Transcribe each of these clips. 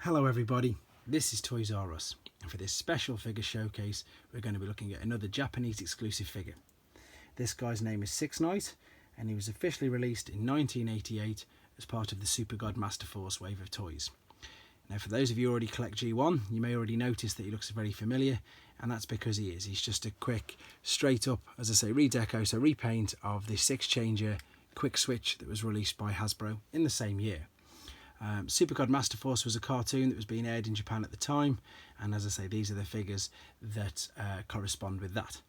Hello everybody, this is Toys R Us, and for this special figure showcase we're going to be looking at another Japanese exclusive figure. This guy's name is Sixknight, and he was officially released in 1988 as part of the supergod masterforce wave of toys. Now for those of you who already collect G1, you may already notice that he looks very familiar, and that's because he's just a quick, straight up, as I say, redeco, so repaint of the six-changer quickswitch that was released by Hasbro in the same year. Supergod Masterforce was a cartoon that was being aired in Japan at the time, and as I say, these are the figures that correspond with that.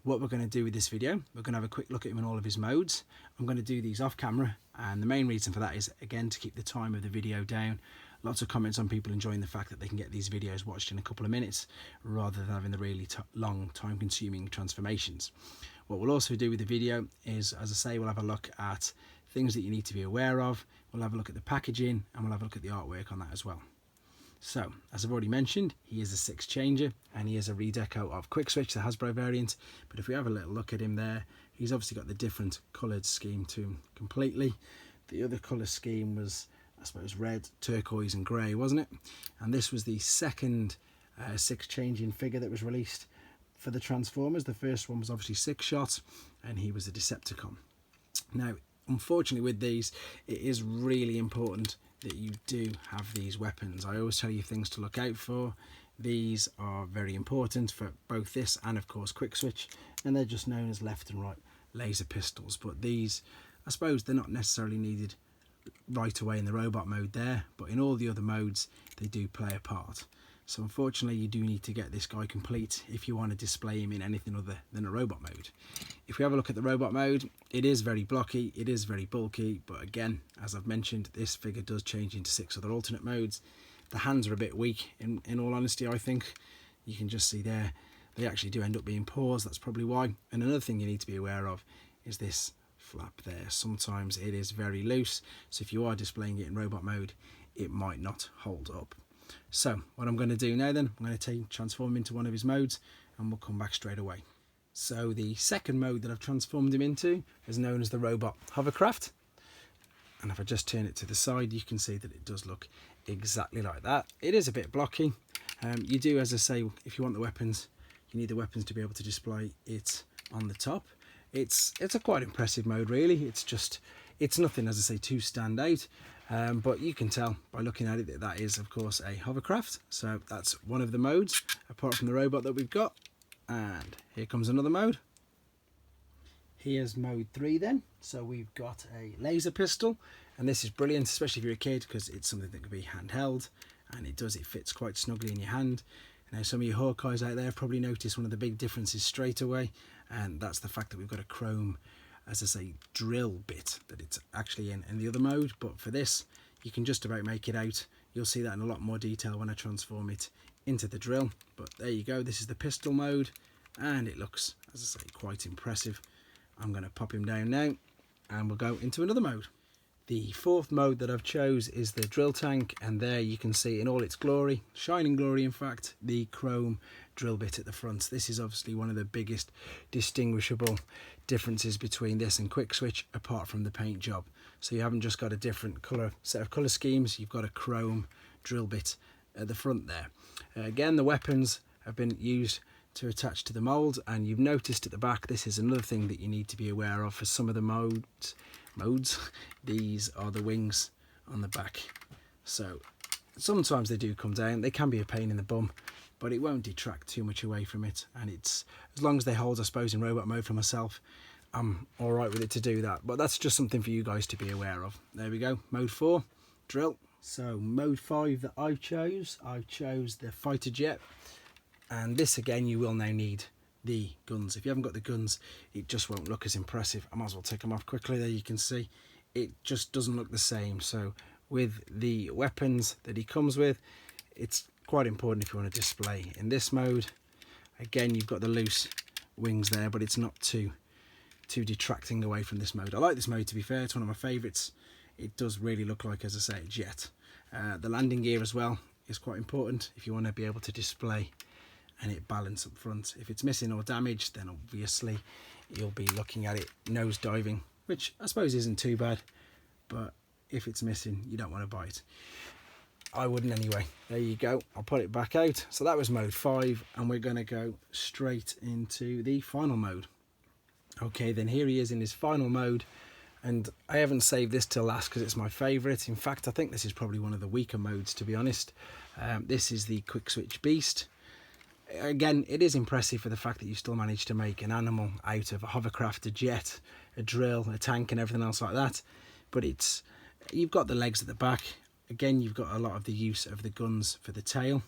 What we're going to do with this video, we're going to have a quick look at him in all of his modes. I'm going to do these off camera, and the main reason for that is, again, to keep the time of the video down. Lots of comments on people enjoying the fact that they can get these videos watched in a couple of minutes rather than having the really long, time-consuming transformations. What we'll also do with the video is, as I say, we'll have a look at things that you need to be aware of. We'll have a look at the packaging, and we'll have a look at the artwork on that as well. So, as I've already mentioned, he is a six changer, and he is a redeco of quickswitch, the Hasbro variant. But if we have a little look at him there, he's obviously got the different coloured scheme to him completely. The other colour scheme was, I suppose, red, turquoise and grey, wasn't it? And this was the second six changing figure that was released for the Transformers. The first one was obviously Six Shot, and he was a Decepticon. Now, unfortunately with these, it is really important that you do have these weapons. I always tell you things to look out for. These are very important for both this and of course quickswitch, and they're just known as left and right laser pistols. But these, I suppose, they're not necessarily needed right away in the robot mode there, but in all the other modes they do play a part. So unfortunately you do need to get this guy complete if you want to display him in anything other than a robot mode. If we have a look at the robot mode, it is very blocky, it is very bulky, but again, as I've mentioned, this figure does change into 6 other alternate modes. The hands are a bit weak, in all honesty. I think you can just see there, they actually do end up being paws, that's probably why. And another thing you need to be aware of is this flap there. Sometimes it is very loose, so if you are displaying it in robot mode, it might not hold up. So what I'm going to do now then, I'm going to transform him into one of his modes, and we'll come back straight away. So the second mode that I've transformed him into is known as the robot hovercraft, and if I just turn it to the side, you can see that it does look exactly like that. It is a bit blocky. You do, as I say, if you want the weapons, you need the weapons to be able to display it on the top. It's a quite impressive mode really. It's nothing, as I say, to stand out, but you can tell by looking at it that that is of course a hovercraft. So that's one of the modes apart from the robot that we've got. And here comes another mode. Here's mode 3 then. So we've got a laser pistol, and this is brilliant, especially if you're a kid, because it's something that can be handheld, and it fits quite snugly in your hand. Now some of you Hawkeyes out there have probably noticed one of the big differences straight away, and that's the fact that we've got a chrome, as I say, drill bit that it's actually in the other mode. But for this, you can just about make it out. You'll see that in a lot more detail when I transform it into the drill. But there you go, this is the pistol mode, and it looks, as I say, quite impressive. I'm going to pop him down now, and we'll go into another mode. The fourth mode that I've chose is the drill tank, and there you can see in all its glory, shining glory in fact, the chrome drill bit at the front. This is obviously one of the biggest distinguishable differences between this and quickswitch, apart from the paint job. So you haven't just got a different set of colour schemes, you've got a chrome drill bit at the front there. Again, the weapons have been used to attach to the mould, and you've noticed at the back, this is another thing that you need to be aware of for some of the modes. These are the wings on the back, so sometimes they do come down. They can be a pain in the bum, but it won't detract too much away from it, and it's, as long as they hold, I suppose, in robot mode for myself, I'm alright with it to do that. But that's just something for you guys to be aware of. There we go, mode 4, drill. So mode 5 that I chose the fighter jet, and this again, you will now need the guns. If you haven't got the guns, it just won't look as impressive. I might as well take them off quickly. There you can see it just doesn't look the same. So with the weapons that he comes with, it's quite important if you want to display in this mode. Again, you've got the loose wings there, but it's not too detracting away from this mode. I like this mode, to be fair. It's one of my favorites. It does really look like, as I say, a jet. The landing gear as well is quite important if you want to be able to display and it balance up front. If it's missing or damaged, then obviously you'll be looking at it nose diving, which I suppose isn't too bad, but if it's missing, you don't want to buy it. I wouldn't anyway. There you go. I'll put it back out. So that was mode 5, and we're going to go straight into the final mode. Okay, then here he is in his final mode, and I haven't saved this till last because it's my favourite. In fact, I think this is probably one of the weaker modes, to be honest. This is the quickswitch beast. Again, it is impressive for the fact that you still managed to make an animal out of a hovercraft, a jet, a drill, a tank and everything else like that. But you've got the legs at the back. Again, you've got a lot of the use of the guns for the tail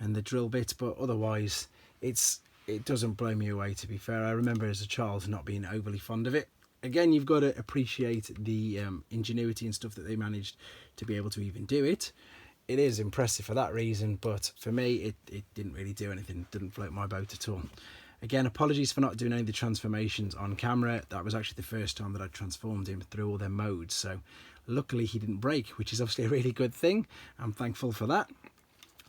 and the drill bit, but otherwise it doesn't blow me away, to be fair. I remember as a child not being overly fond of it. Again, you've got to appreciate the ingenuity and stuff that they managed to be able to even do it. It is impressive for that reason, but for me it didn't really do anything. It didn't float my boat at all. Again, apologies for not doing any of the transformations on camera. That was actually the first time that I transformed him through all their modes, so luckily he didn't break, which is obviously a really good thing. I'm thankful for that.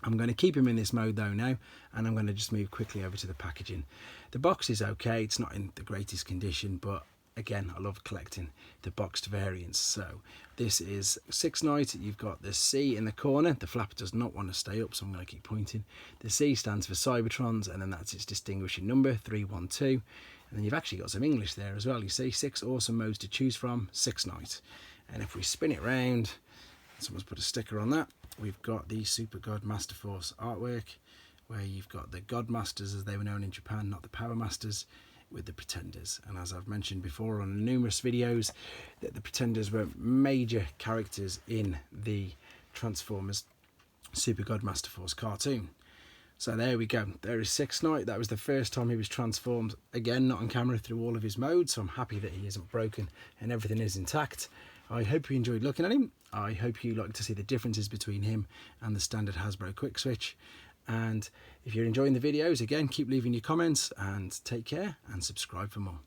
I'm going to keep him in this mode though now, and I'm going to just move quickly over to the packaging. The box is okay, it's not in the greatest condition, but again, I love collecting the boxed variants. So this is Sixknight. You've got the C in the corner. The flap does not want to stay up, so I'm going to keep pointing. The C stands for Cybertrons, and then that's its distinguishing number, 312. And then you've actually got some English there as well. You see 6 awesome modes to choose from, Sixknight. And if we spin it round, someone's put a sticker on that, we've got the supergod masterforce artwork, where you've got the god masters as they were known in Japan, not the power masters, with the pretenders. And as I've mentioned before on numerous videos, that the pretenders were major characters in the Transformers Supergod Masterforce cartoon. So there we go, there is Sixknight. That was the first time he was transformed, again not on camera, through all of his modes, so I'm happy that he isn't broken and everything is intact. I hope you enjoyed looking at him. I hope you like to see the differences between him and the standard Hasbro quickswitch. And if you're enjoying the videos, again, keep leaving your comments, and take care and subscribe for more.